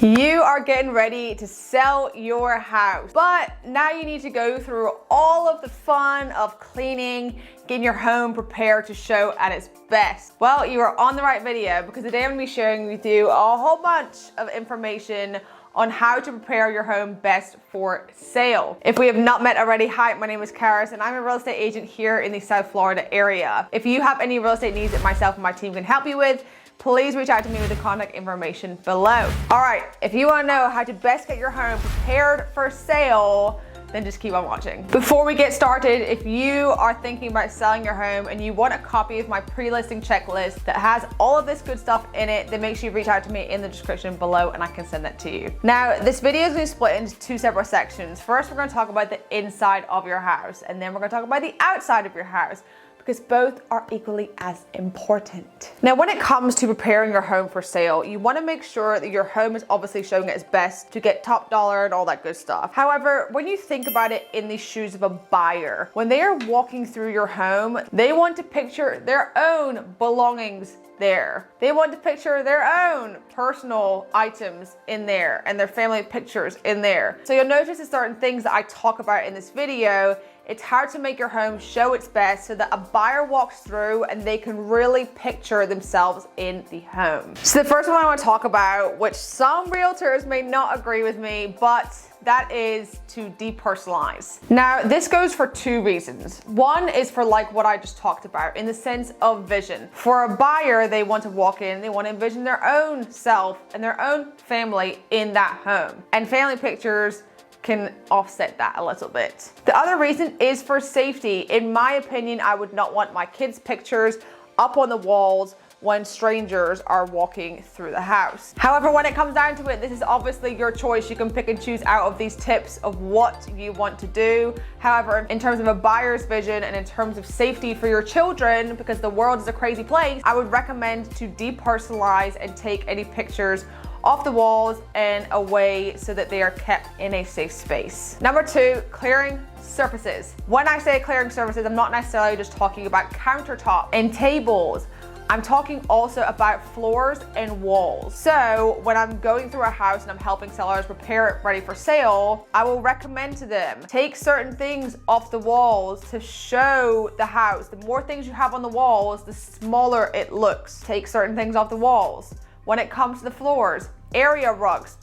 You are getting ready to sell your house, but now you need to go through all of the fun of cleaning, getting your home prepared to show at its best. Well, you are on the right video because today I'm going to be sharing with you a whole bunch of information on how to prepare your home best for sale. If we have not met already, hi, my name is Carys and I'm a real estate agent here in the South Florida area. If you have any real estate needs that myself and my team can help you with, please reach out to me with the contact information below. All right, if you wanna know how to best get your home prepared for sale, then just keep on watching. Before we get started, if you are thinking about selling your home and you want a copy of my pre-listing checklist that has all of this good stuff in it, then make sure you reach out to me in the description below and I can send that to you. Now, this video is gonna be split into two separate sections. First, we're gonna talk about the inside of your house, and then we're gonna talk about the outside of your house, because both are equally as important. Now, when it comes to preparing your home for sale, you wanna make sure that your home is obviously showing its best to get top dollar and all that good stuff. However, when you think about it in the shoes of a buyer, when they are walking through your home, they want to picture their own belongings there. They want to picture their own personal items in there and their family pictures in there. So you'll notice that certain things that I talk about in this video, it's hard to make your home show its best so that a buyer walks through and they can really picture themselves in the home. So the first one I want to talk about, which some realtors may not agree with me, but that is to depersonalize. Now, this goes for two reasons. One is for like what I just talked about in the sense of vision. For a buyer, they want to walk in, they want to envision their own self and their own family in that home. And family pictures can offset that a little bit. The other reason is for safety. In my opinion, I would not want my kids' pictures up on the walls when strangers are walking through the house. However, when it comes down to it, this is obviously your choice. You can pick and choose out of these tips of what you want to do. However, in terms of a buyer's vision and in terms of safety for your children, because the world is a crazy place, I would recommend to depersonalize and take any pictures off the walls and away so that they are kept in a safe space. Number two, clearing surfaces. When I say clearing surfaces, I'm not necessarily just talking about countertop and tables. I'm talking also about floors and walls. So when I'm going through a house and I'm helping sellers prepare it ready for sale, I will recommend to them, take certain things off the walls to show the house. The more things you have on the walls, the smaller it looks. Take certain things off the walls. When it comes to the floors, area rugs,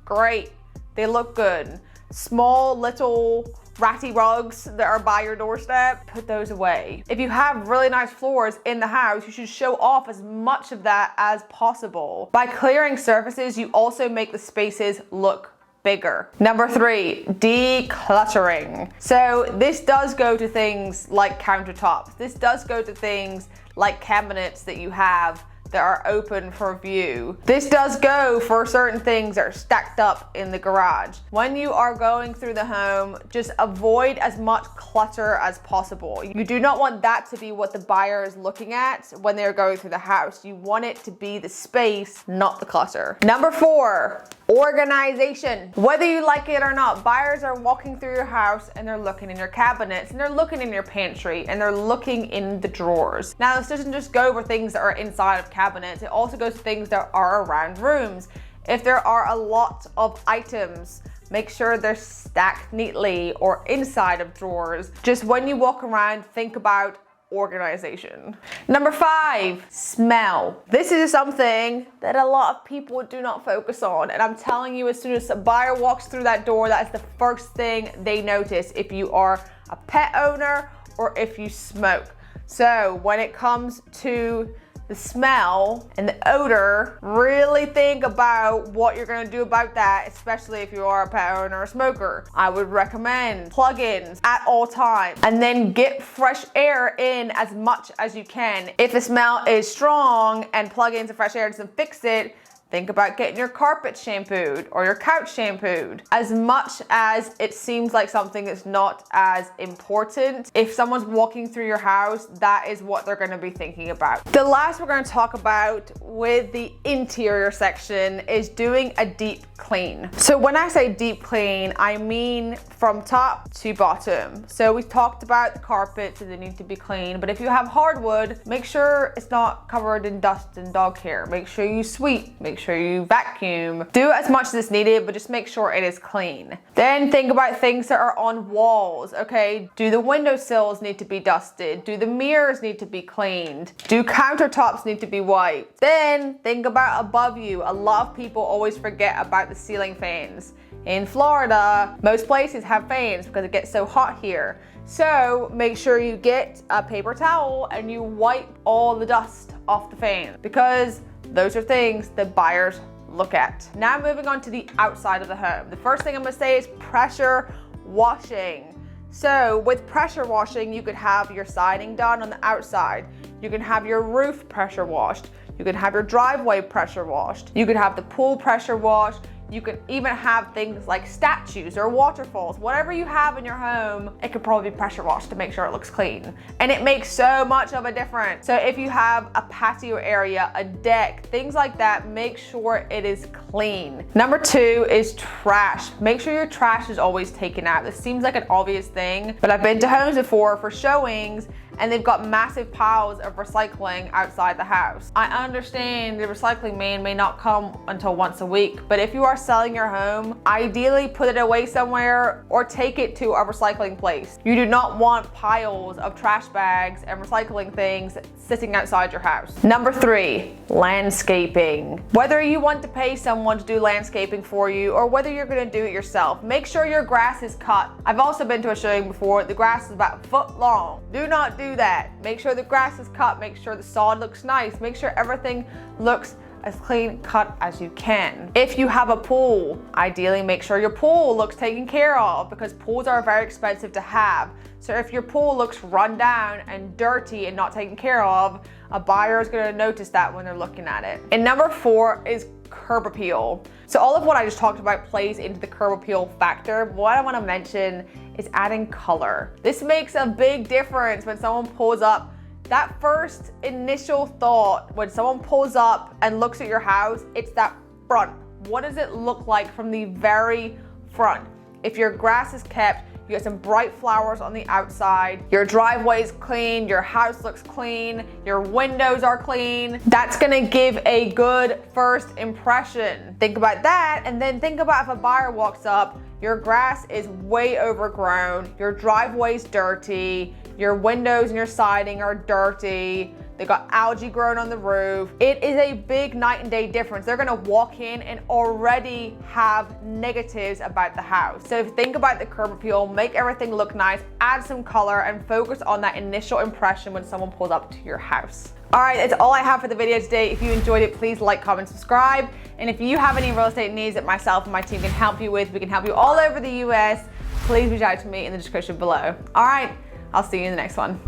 great, they look good. Small little ratty rugs that are by your doorstep, put those away. If you have really nice floors in the house, you should show off as much of that as possible. By clearing surfaces, you also make the spaces look bigger. Number three, decluttering. So this does go to things like countertops. This does go to things like cabinets that you have that are open for view. This does go for certain things that are stacked up in the garage. When you are going through the home, just avoid as much clutter as possible. You do not want that to be what the buyer is looking at when they're going through the house. You want it to be the space, not the clutter. Number four, organization. Whether you like it or not, buyers are walking through your house and they're looking in your cabinets and they're looking in your pantry and they're looking in the drawers. Now, this doesn't just go over things that are inside of cabinets, it also goes to things that are around rooms. If there are a lot of items, make sure they're stacked neatly or inside of drawers. Just when you walk around, think about organization. Number five, smell. This is something that a lot of people do not focus on, and I'm telling you, as soon as a buyer walks through that door, that is the first thing they notice if you are a pet owner or if you smoke. So when it comes to the smell and the odor, really think about what you're gonna do about that, especially if you are a pet owner or a smoker. I would recommend plug-ins at all times and then get fresh air in as much as you can. If the smell is strong and plug-ins and fresh air doesn't fix it, think about getting your carpet shampooed or your couch shampooed. As much as it seems like something that's not as important, if someone's walking through your house, that is what they're gonna be thinking about. The last we're gonna talk about with the interior section is doing a deep clean. So when I say deep clean, I mean from top to bottom. So we've talked about the carpets and they need to be clean, but if you have hardwood, make sure it's not covered in dust and dog hair. Make sure you sweep, make make sure you vacuum. Do as much as is needed, but just make sure it is clean. Then think about things that are on walls, okay? Do the windowsills need to be dusted? Do the mirrors need to be cleaned? Do countertops need to be wiped? Then think about above you. A lot of people always forget about the ceiling fans. In Florida, most places have fans because it gets so hot here. So make sure you get a paper towel and you wipe all the dust off the fan, because those are things that buyers look at. Now moving on to the outside of the home. The first thing I'm gonna say is pressure washing. So with pressure washing, you could have your siding done on the outside. You can have your roof pressure washed. You can have your driveway pressure washed. You could have the pool pressure washed. You can even have things like statues or waterfalls. Whatever you have in your home, it could probably be pressure washed to make sure it looks clean. And it makes so much of a difference. So if you have a patio area, a deck, things like that, make sure it is clean. Number 2 is trash. Make sure your trash is always taken out. This seems like an obvious thing, but I've been to homes before for showings and they've got massive piles of recycling outside the house. I understand the recycling man may not come until once a week, but if you are selling your home, ideally put it away somewhere or take it to a recycling place. You do not want piles of trash bags and recycling things sitting outside your house. Number 3, landscaping. Whether you want to pay someone to do landscaping for you or whether you're gonna do it yourself, make sure your grass is cut. I've also been to a showing before, the grass is about a foot long. Do not do that. Make sure the grass is cut, make sure the sod looks nice, make sure everything looks as clean cut as you can. If you have a pool, ideally make sure your pool looks taken care of, because pools are very expensive to have. So if your pool looks run down and dirty and not taken care of, a buyer is going to notice that when they're looking at it. And number 4 is curb appeal. So all of what I just talked about plays into the curb appeal factor. What I want to mention is adding color. This makes a big difference when someone pulls up. That first initial thought when someone pulls up and looks at your house, it's that front. What does it look like from the very front? If your grass is kept, you got some bright flowers on the outside, your driveway is clean, your house looks clean, your windows are clean, that's gonna give a good first impression. Think about that, and then think about if a buyer walks up, your grass is way overgrown, your driveway's dirty, your windows and your siding are dirty, they got algae growing on the roof. It is a big night and day difference. They're gonna walk in and already have negatives about the house. So think about the curb appeal, make everything look nice, add some color, and focus on that initial impression when someone pulls up to your house. All right, that's all I have for the video today. If you enjoyed it, please like, comment, subscribe. And if you have any real estate needs that myself and my team can help you with, we can help you all over the US, please reach out to me in the description below. All right, I'll see you in the next one.